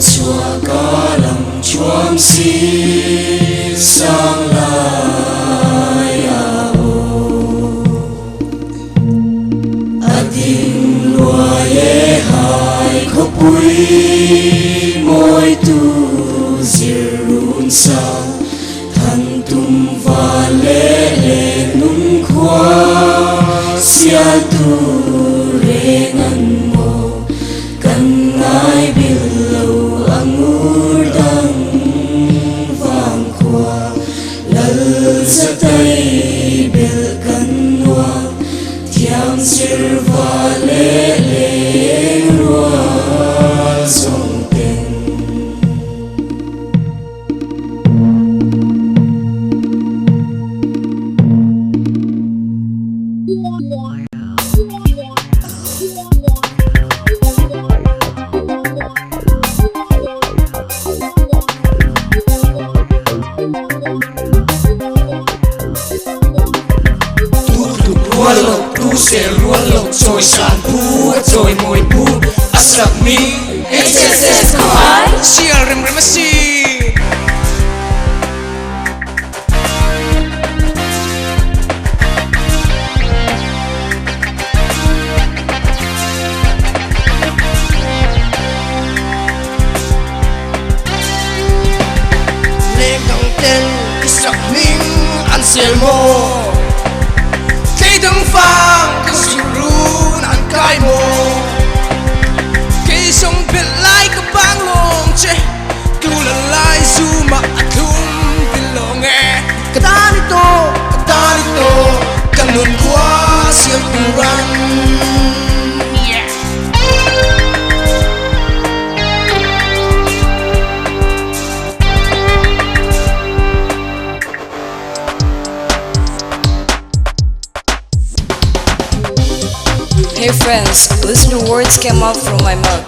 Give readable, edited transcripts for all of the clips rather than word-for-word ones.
chhuah cả lòng chuông xin sang lai ading lua ye hai khóc bụi môi tu zirun sa thân tum và lệ lệ nung khoa sia tu re ngan mo kan ngai bil lâu angur dang vang khoa lal sa tay bil kan noa thiam sir va lệ lệ rua song ten tu se ruột lộc trôi sàn pu trôi môi pu asrak mi HSS Khawhai sial rem remasi le dang ten israk ming an sel mo đừng phang cứ suru nan kai mo cây sông biển lai cứ bang long che cứ là lai du mà atum bin lo nghe katanito kanun kwa siam turan Hey friends, listen to words came out from my mouth.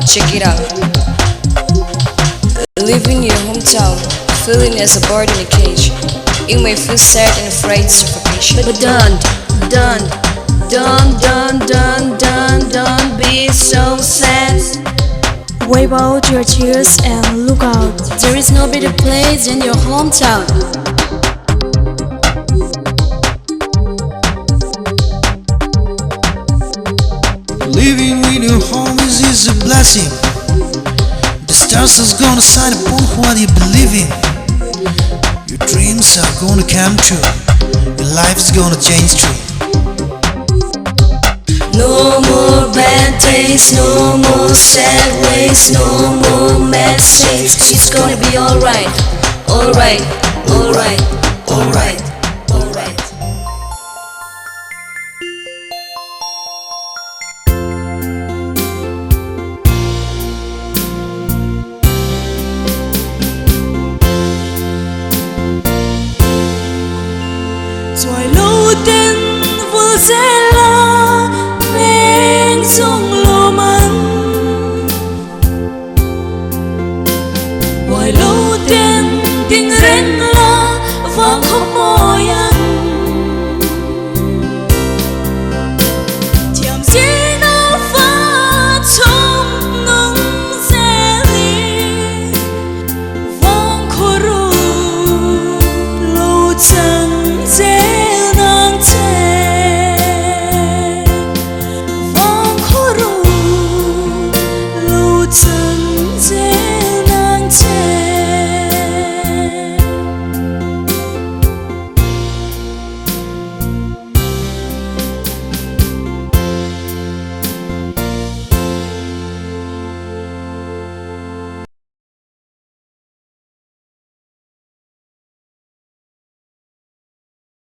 Check it out. Leaving your hometown, feeling as a bird in a cage. You may feel sad and afraid suffocation. But don't be so sad. Wipe out your tears and look out. There is no better place than your hometown. Living with your homies is a blessing. The stars are gonna shine upon what you believe in. Your dreams are gonna come true. Your life's gonna change too. No more bad days, no more sad ways, no more mistakes. It's gonna be alright, alright, alright, alright, alright. Rồi lâu tên vừa sẽ là men sông lô mắn. Rồi lâu tên tiếng rên la vang khóc môi anh. Thiam dễ nó phá trong ngóng xe ly vang khô ru lâu chân dễ nang che vang khô ru lâu chân